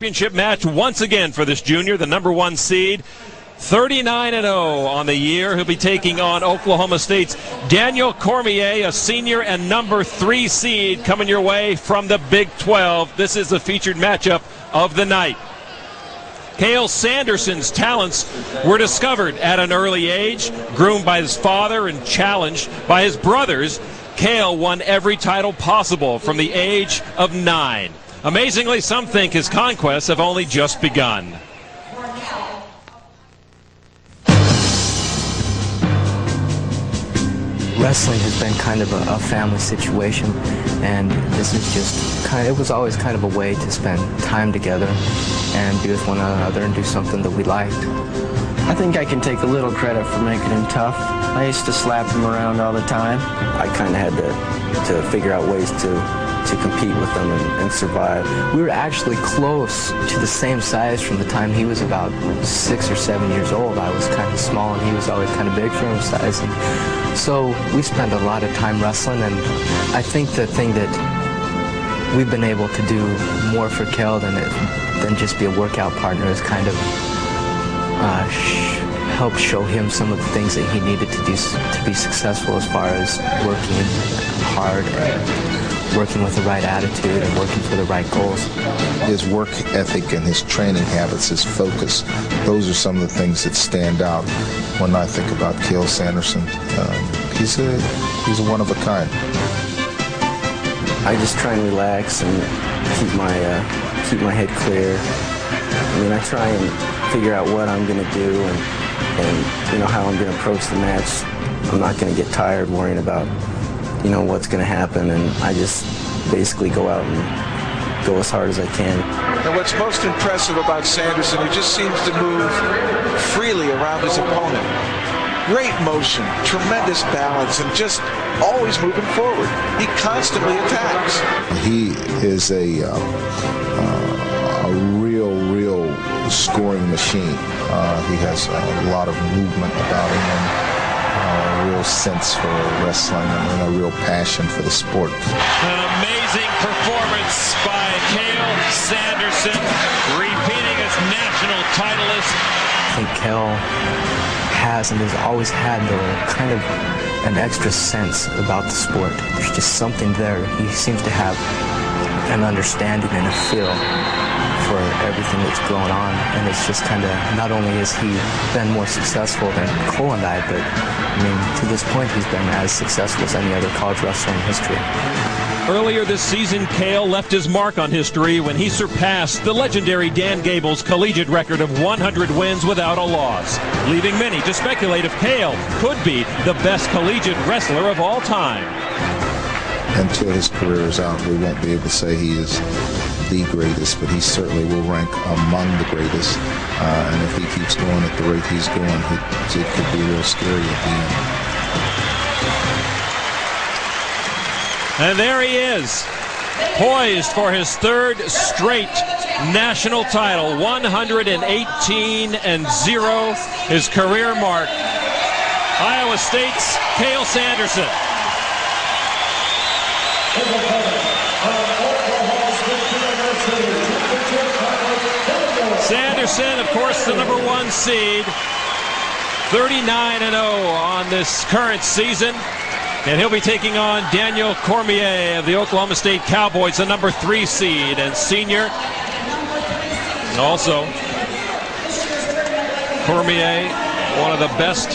Championship match once again for this junior, the number 1 seed. 39-0 on the year. He'll be taking on Oklahoma State's Daniel Cormier, a senior and number 3 seed, coming your way from the Big 12. This is the featured matchup of the night. Cael Sanderson's talents were discovered at an early age, groomed by his father and challenged by his brothers. Cael won every title possible from the age of 9. Amazingly, some think his conquests have only just begun. Wrestling has been kind of a family situation, and this is just it was always kind of a way to spend time together and be with one another and do something that we liked. I think I can take a little credit for making him tough. I used to slap him around all the time. I kind of had to figure out ways to compete with them and survive. We were actually close to the same size from the time he was about 6 or 7 years old. I was kind of small and he was always kind of big for his size. And so we spent a lot of time wrestling, and I think the thing that we've been able to do more for Cael than just be a workout partner is kind of help show him some of the things that he needed to do to be successful, as far as working hard and working with the right attitude and working for the right goals. His work ethic and his training habits, his focus, those are some of the things that stand out when I think about Cael Sanderson. He's a one of a kind. I just try and relax and keep my head clear. I mean, I try and figure out what I'm going to do and you know, how I'm going to approach the match. I'm not going to get tired worrying about, you know, what's going to happen, and I just basically go out and go as hard as I can. And what's most impressive about Sanderson, he just seems to move freely around his opponent. Great motion, tremendous balance, and just always moving forward. He constantly attacks. He is a real scoring machine. He has a lot of movement about him, and a real sense for wrestling and a real passion for the sport. An amazing performance by Cael Sanderson, repeating as national titleist. I think Cael has and has always had kind of an extra sense about the sport. There's just something there. He seems to have an understanding and a feel for everything that's going on, and it's just kind of, not only has he been more successful than Cole and I, but I mean, to this point he's been as successful as any other college wrestler in history. Earlier this season, Cael left his mark on history when he surpassed the legendary Dan Gable's collegiate record of 100 wins without a loss, leaving many to speculate if Cael could be the best collegiate wrestler of all time. Until his career is out, we won't be able to say he is the greatest, but he certainly will rank among the greatest. And if he keeps going at the rate he's going, it could be real scary at the end. And there he is, poised for his 3rd straight national title, 118-0, his career mark. Iowa State's Cael Sanderson. Sanderson, of course, the number 1 seed, 39-0 on this current season. And he'll be taking on Daniel Cormier of the Oklahoma State Cowboys, the number 3 seed and senior. And also, Cormier, one of the best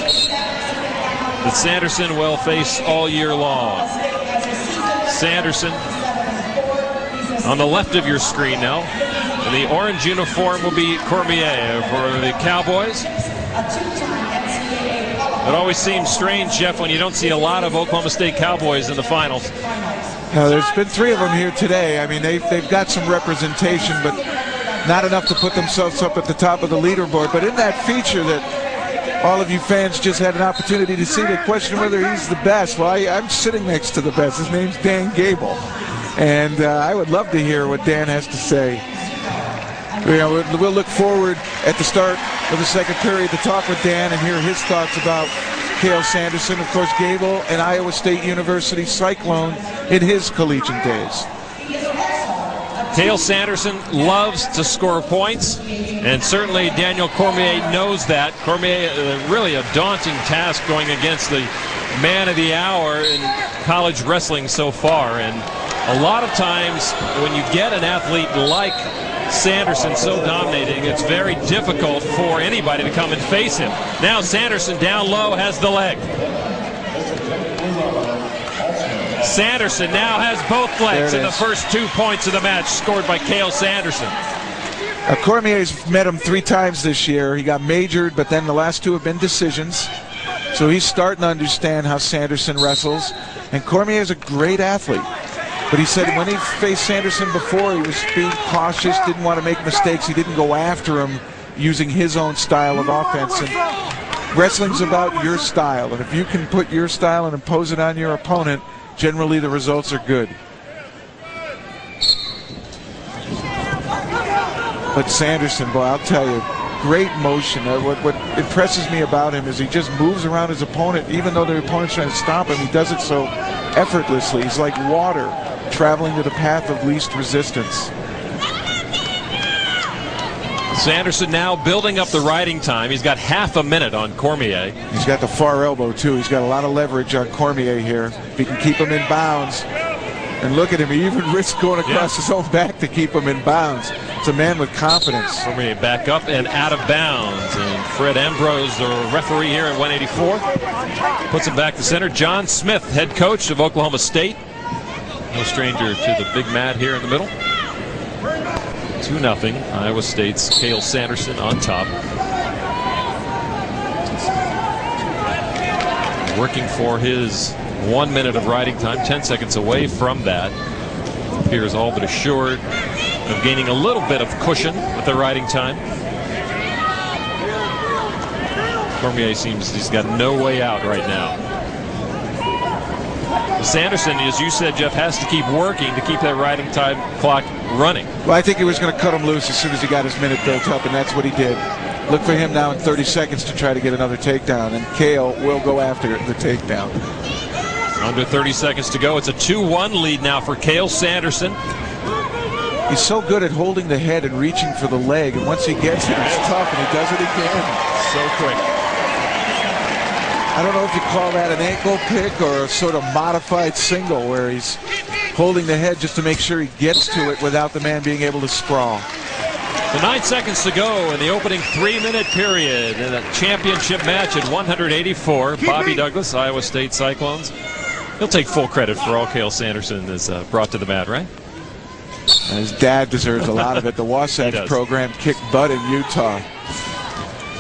that Sanderson will face all year long. Sanderson on the left of your screen now. And the orange uniform will be Cormier for the Cowboys. It always seems strange, Jeff, when you don't see a lot of Oklahoma State Cowboys in the finals. Now, there's been 3 of them here today. I mean, they've got some representation, but not enough to put themselves up at the top of the leaderboard. But in that feature that all of you fans just had an opportunity to see, the question whether he's the best. Well, I'm sitting next to the best. His name's Dan Gable. And I would love to hear what Dan has to say. You know, we'll look forward at the start of the 2nd period to talk with Dan and hear his thoughts about Cael Sanderson. Of course, Gable, an Iowa State University Cyclone in his collegiate days. Cael Sanderson loves to score points, and certainly Daniel Cormier knows that. Cormier, really a daunting task going against the man of the hour in college wrestling so far. And a lot of times when you get an athlete like Sanderson so dominating, it's very difficult for anybody to come and face him. Now Sanderson down low has the leg. Sanderson now has both legs in the first 2 points of the match scored by Cael Sanderson. Cormier's met him 3 times this year. He got majored, but then the last 2 have been decisions. So he's starting to understand how Sanderson wrestles. And Cormier is a great athlete. But he said when he faced Sanderson before, he was being cautious, didn't want to make mistakes. He didn't go after him using his own style of offense. And wrestling's about your style. And if you can put your style and impose it on your opponent, generally the results are good. But Sanderson, boy, I'll tell you, great motion. What impresses me about him is he just moves around his opponent. Even though the opponent's trying to stop him, he does it so effortlessly. He's like water traveling to the path of least resistance. Sanderson now building up the riding time. He's got half a minute on Cormier. He's got the far elbow, too. He's got a lot of leverage on Cormier here. If he can keep him in bounds. And look at him. He even risks going across his own back to keep him in bounds. It's a man with confidence. Cormier back up and out of bounds. And Fred Ambrose, the referee here at 184, puts him back to center. John Smith, head coach of Oklahoma State. No stranger to the big mat here in the middle. 2-0, Iowa State's Cael Sanderson on top. Working for his 1 minute of riding time, 10 seconds away from that. Appears all but assured of gaining a little bit of cushion with the riding time. Cormier seems he's got no way out right now. Sanderson, as you said, Jeff, has to keep working to keep that riding time clock running. Well, I think he was going to cut him loose as soon as he got his minute built up, and that's what he did. Look for him now in 30 seconds to try to get another takedown, and Cael will go after the takedown. Under 30 seconds to go. It's a 2-1 lead now for Cael Sanderson. He's so good at holding the head and reaching for the leg, and once he gets it, it's tough, and he does it again. So quick. I don't know if you call that an ankle pick or a sort of modified single where he's holding the head just to make sure he gets to it without the man being able to sprawl. So 9 seconds to go in the opening 3-minute period in a championship match at 184. Bobby Douglas, Iowa State Cyclones. He'll take full credit for all Cael Sanderson has brought to the mat, right? And his dad deserves a lot of it. The Wasatch program kicked butt in Utah.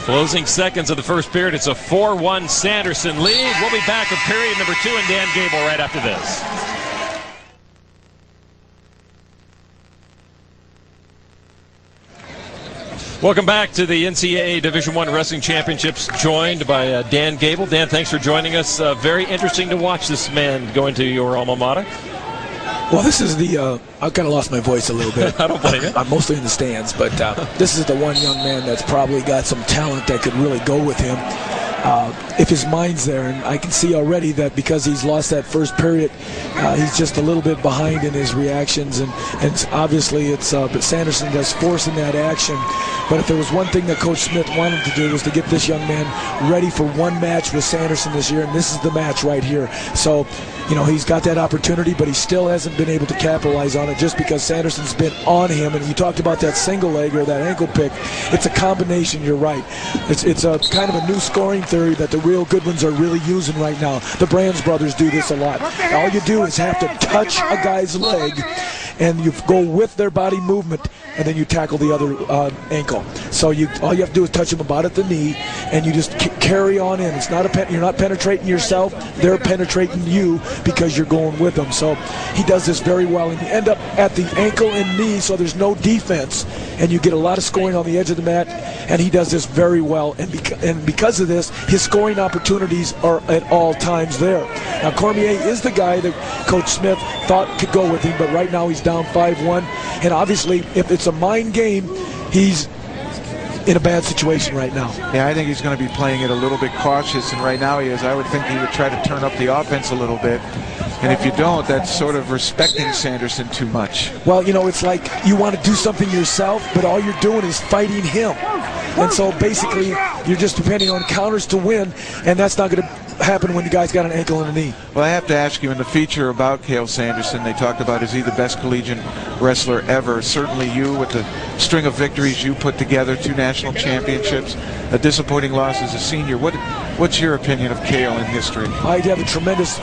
Closing seconds of the first period. It's a 4-1 Sanderson lead. We'll be back with period number 2 and Dan Gable right after this. Welcome back to the NCAA Division I Wrestling Championships, joined by Dan Gable. Dan, thanks for joining us. Very interesting to watch this man go into your alma mater. Well, this is the, I kind of lost my voice a little bit. I don't blame you. I'm mostly in the stands, but this is the one young man that's probably got some talent that could really go with him. If his mind's there, and I can see already that because he's lost that first period, he's just a little bit behind in his reactions, and obviously it's but Sanderson does forcing that action. But if there was one thing that Coach Smith wanted to do was to get this young man ready for one match with Sanderson this year, and this is the match right here. So, you know, he's got that opportunity, but he still hasn't been able to capitalize on it just because Sanderson's been on him. And you talked about that single leg or that ankle pick. It's a combination, you're right. It's a kind of a new scoring theory that the real good ones are really using right now. The Brands brothers do this a lot. All you do is have to touch a guy's leg, and you go with their body movement, and then you tackle the other ankle. So all you have to do is touch them about at the knee, and you just carry on in. It's not you're not penetrating yourself; they're penetrating you because you're going with them. So he does this very well, and you end up at the ankle and knee, so there's no defense, and you get a lot of scoring on the edge of the mat. And he does this very well, and because of this, his scoring opportunities are at all times there. Now Cormier is the guy that Coach Smith thought could go with him, but right now he's down 5-1, and obviously if it's a mind game, he's in a bad situation right now. Yeah, I think he's going to be playing it a little bit cautious, and right now he is. I would think he would try to turn up the offense a little bit. And if you don't, that's sort of respecting Sanderson too much. Well, you know, it's like you want to do something yourself, but all you're doing is fighting him. And so basically, you're just depending on counters to win, and that's not going to happen when the guy's got an ankle and a knee. Well, I have to ask you, in the feature about Cael Sanderson, they talked about, is he the best collegiate wrestler ever? Certainly you, with the string of victories you put together, 2 national championships, a disappointing loss as a senior. What's your opinion of Cael in history? I have a tremendous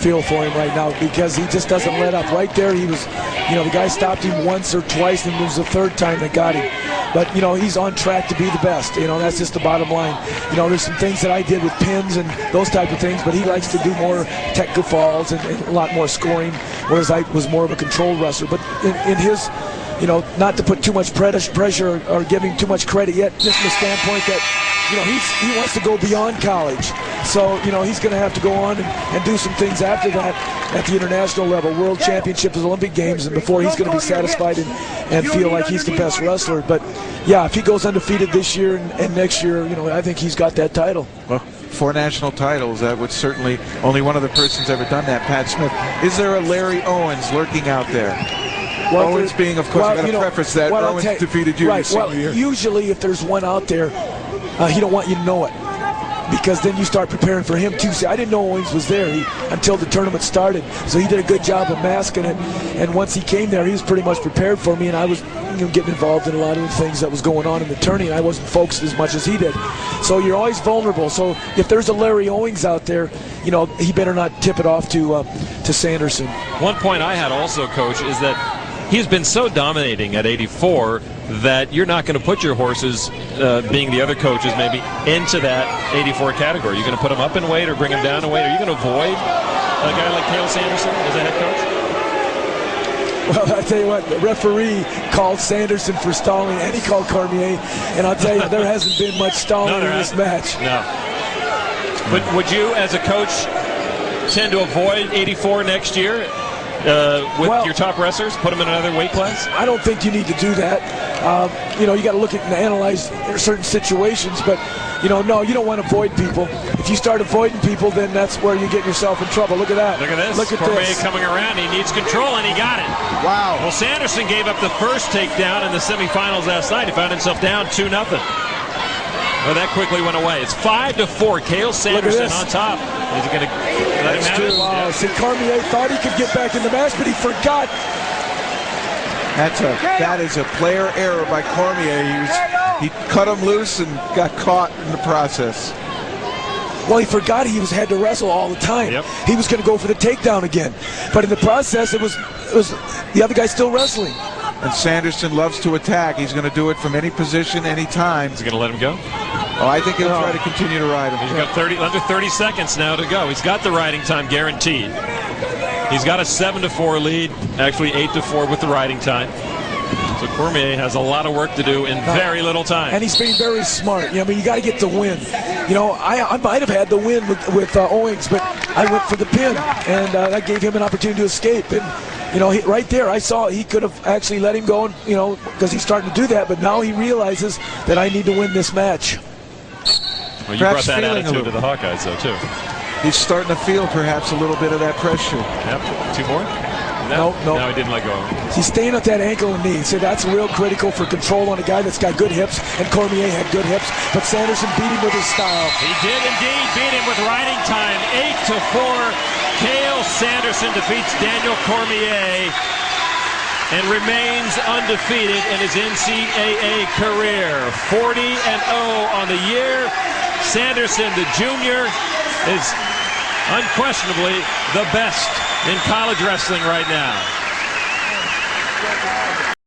feel for him right now because he just doesn't let up. Right there, he was, you know, the guy stopped him once or twice, and it was the 3rd time that got him. But, you know, he's on track to be the best. You know, that's just the bottom line. You know, there's some things that I did with pins and those type of things, but he likes to do more technical falls and a lot more scoring, whereas I was more of a controlled wrestler. But in his, you know, not to put too much pressure or give him too much credit yet, just from the standpoint that, you know, he wants to go beyond college. So, you know, he's going to have to go on and do some things after that at the international level, World Championships, Olympic Games, and before he's going to be satisfied and feel like he's the best wrestler. But, yeah, if he goes undefeated this year and next year, you know, I think he's got that title. Well, 4 national titles, that would certainly, only one other person's ever done that, Pat Smith. Is there a Larry Owens lurking out there? Well, Owens being, of course, I've got to preface that, Owens defeated you your senior year. Usually if there's one out there, he don't want you to know it, because then you start preparing for him too. See, I didn't know Owens was there until the tournament started, so he did a good job of masking it. And once he came there, he was pretty much prepared for me, and I was, you know, getting involved in a lot of the things that was going on in the tourney, and I wasn't focused as much as he did. So you're always vulnerable. So if there's a Larry Owens out there, you know, he better not tip it off to Sanderson. One point I had also, Coach, is that he's been so dominating at 84 that you're not going to put your horses, being the other coaches maybe, into that 84 category. You're going to put them up in weight or bring them down in weight. Are you going to avoid a guy like Cael Sanderson as a head coach? Well, I tell you what, the referee called Sanderson for stalling, and he called Cormier, and I'll tell you, there hasn't been much stalling in this match. No. But would you, as a coach, tend to avoid 84 next year? With your top wrestlers, put them in another weight class? I don't think you need to do that. You know, you got to look at and analyze certain situations, but, you know, no, you don't want to avoid people. If you start avoiding people, then that's where you get yourself in trouble. Look at that. Look at this. Look at Cormier this. coming around. He needs control, and he got it. Wow. Well, Sanderson gave up the first takedown in the semifinals last night. He found himself down 2-0. Well, that quickly went away. It's 5-4. Cael Sanderson on top. Is he going to let him have it? Wow. See, Cormier thought he could get back in the match, but he forgot. That is a player error by Cormier. He cut him loose and got caught in the process. Well, he forgot he had to wrestle all the time. Yep. He was going to go for the takedown again, but in the process, it was the other guy still wrestling. And Sanderson loves to attack. He's going to do it from any position, any time. Is he going to let him go? Oh, I think he'll try to continue to ride him. He's got under 30 seconds now to go. He's got the riding time guaranteed. He's got a 7-4 lead, actually 8-4 with the riding time. So Cormier has a lot of work to do in very little time. And he's being very smart. You know, I mean, you got to get the win. You know, I might have had the win with Owens, but I went for the pin, and that gave him an opportunity to escape. And you know, right there, I saw he could have actually let him go, and, you know, because he's starting to do that. But now he realizes that I need to win this match. Well, you brought that attitude to the Hawkeyes, though, too. He's starting to feel perhaps a little bit of that pressure. Yep. 2 more? No. No, he didn't let go. He's staying at that ankle and knee. So that's real critical for control on a guy that's got good hips, and Cormier had good hips. But Sanderson beat him with his style. He did indeed beat him with riding time. 8-4. Cael Sanderson defeats Daniel Cormier and remains undefeated in his NCAA career. 40-0 on the year. Sanderson, the junior, is unquestionably the best in college wrestling right now.